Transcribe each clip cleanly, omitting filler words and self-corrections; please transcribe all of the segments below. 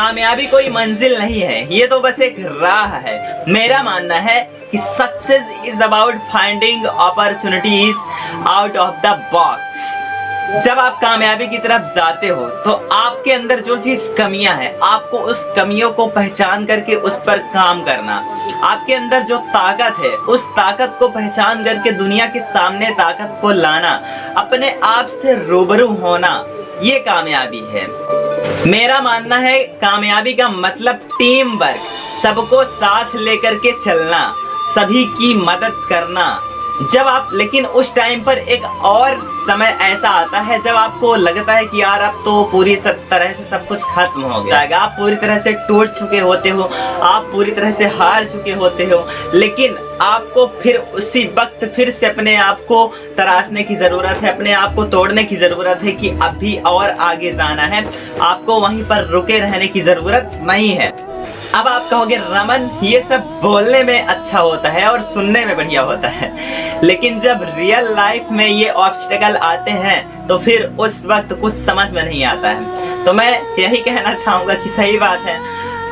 कामयाबी कोई मंजिल नहीं है, ये तो बस एक राह है। मेरा मानना है कि success is about finding opportunities out of the box. जब आप कामयाबी की तरफ जाते हो तो आपके अंदर जो चीज कमियां हैं, आपको उस कमियों को पहचान करके उस पर काम करना। आपके अंदर जो ताकत है, उस ताकत को पहचान करके दुनिया के सामने ताकत को लाना, अपने आप से रूबरू होना, ये कामयाबी है। मेरा मानना है कामयाबी का मतलब टीम वर्क, सबको साथ लेकर के चलना, सभी की मदद करना। जब आप लेकिन उस टाइम पर एक और समय ऐसा आता है जब आपको लगता है कि यार अब तो पूरी तरह से सब कुछ खत्म हो गया है, आप पूरी तरह से टूट चुके होते हो, आप पूरी तरह से हार चुके होते हो, लेकिन आपको फिर उसी वक्त फिर से अपने आप को तराशने की जरूरत है, अपने आप को तोड़ने की जरूरत है कि अभी और आगे जाना है। आपको वहीं पर रुके रहने की जरूरत नहीं है। अब आप कहोगे रमन ये सब बोलने में अच्छा होता है और सुनने में बढ़िया होता है, लेकिन जब रियल लाइफ में ये ऑब्स्टेकल आते हैं तो फिर उस वक्त कुछ समझ में नहीं आता है। तो मैं यही कहना चाहूँगा कि सही बात है,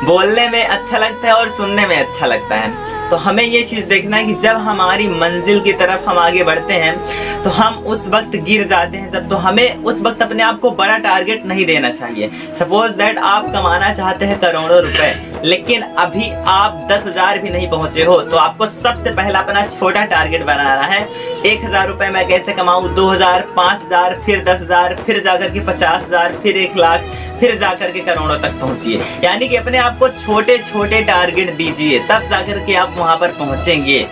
बोलने में अच्छा लगता है और सुनने में अच्छा लगता है। तो हमें ये चीज़ देखना है कि जब हमारी मंजिल की तरफ हम आगे बढ़ते हैं तो हम उस वक्त गिर जाते हैं जब, तो हमें उस वक्त अपने आप को बड़ा टारगेट नहीं देना चाहिए। सपोज दैट आप कमाना चाहते हैं करोड़ों रुपए, लेकिन अभी आप 10,000 भी नहीं पहुंचे हो, तो आपको सबसे पहला अपना छोटा टारगेट बनाना है। 1,000 रुपए मैं कैसे कमाऊं, 2,000, 5,000, फिर 10,000, फिर जाकर के 50,000, फिर 1,00,000, फिर जाकर के करोड़ों तक पहुंचिए। यानी कि अपने आप को छोटे छोटे टारगेट दीजिए, तब जाकर के आप वहां पर पहुंचेंगे।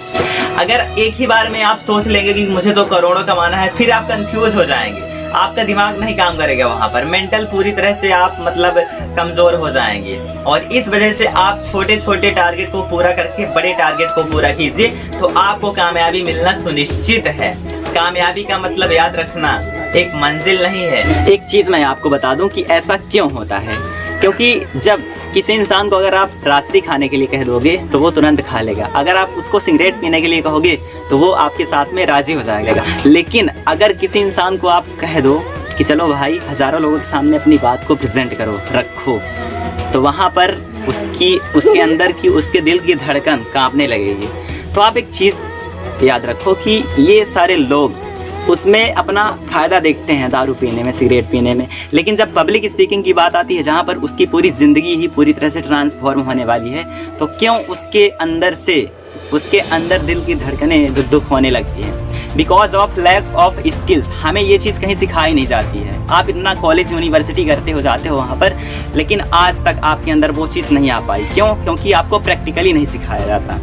अगर एक ही बार में आप सोच लेंगे कि मुझे तो करोड़ों कमाना है, फिर आप कंफ्यूज हो जाएंगे, आपका दिमाग नहीं काम करेगा, वहां पर मेंटल पूरी तरह से आप मतलब कमजोर हो जाएंगे। और इस वजह से आप छोटे छोटे टारगेट को पूरा करके बड़े टारगेट को पूरा कीजिए, तो आपको कामयाबी मिलना सुनिश्चित है। कामयाबी का मतलब याद रखना एक मंजिल नहीं है। एक चीज मैं आपको बता दूं कि ऐसा क्यों होता है, क्योंकि जब किसी इंसान को अगर आप रात्रि खाने के लिए कह दोगे तो वो तुरंत खा लेगा, अगर आप उसको सिगरेट पीने के लिए कहोगे तो वो आपके साथ में राजी हो जाएगा। लेकिन अगर किसी इंसान को आप कह दो कि चलो भाई हजारों लोगों के सामने अपनी बात को प्रेजेंट करो, रखो, तो वहाँ पर उसके अंदर की उसके दिल की धड़कन कांपने लगेगी। तो आप एक चीज़ याद रखो कि ये सारे लोग उसमें अपना फ़ायदा देखते हैं दारू पीने में, सिगरेट पीने में, लेकिन जब पब्लिक स्पीकिंग की बात आती है जहाँ पर उसकी पूरी ज़िंदगी ही पूरी तरह से ट्रांसफॉर्म होने वाली है, तो क्यों उसके अंदर दिल की धड़कनें दुख होने लगती हैं? Because of lack of skills. हमें ये चीज़ कहीं सिखाई नहीं जाती है। आप इतना कॉलेज यूनिवर्सिटी करते हो, जाते हो वहाँ पर, लेकिन आज तक आपके अंदर वो चीज़ नहीं आ पाई। क्यों? क्योंकि आपको प्रैक्टिकली नहीं सिखाया जाता।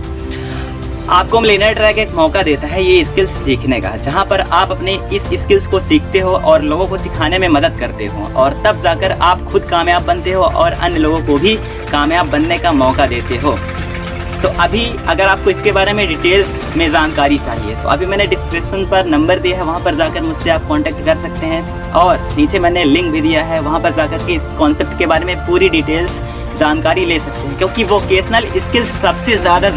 आपको मिलियनेयर ट्रैक एक मौका देता है ये स्किल्स सीखने का, जहाँ पर आप अपने इस स्किल्स को सीखते हो और लोगों को सिखाने में मदद करते हो, और तब जाकर आप खुद कामयाब बनते हो और अन्य लोगों को भी कामयाब बनने का मौका देते हो। तो अभी अगर आपको इसके बारे में डिटेल्स में जानकारी चाहिए तो अभी मैंने डिस्क्रिप्शन पर नंबर दिया है, वहाँ पर जाकर मुझसे आप कॉन्टैक्ट कर सकते हैं, और नीचे मैंने लिंक भी दिया है, वहाँ पर जाकर के इस कॉन्सेप्ट के बारे में पूरी डिटेल्स जानकारी ले सकते हैं, क्योंकि वोकेशनल स्किल्स सबसे ज़्यादा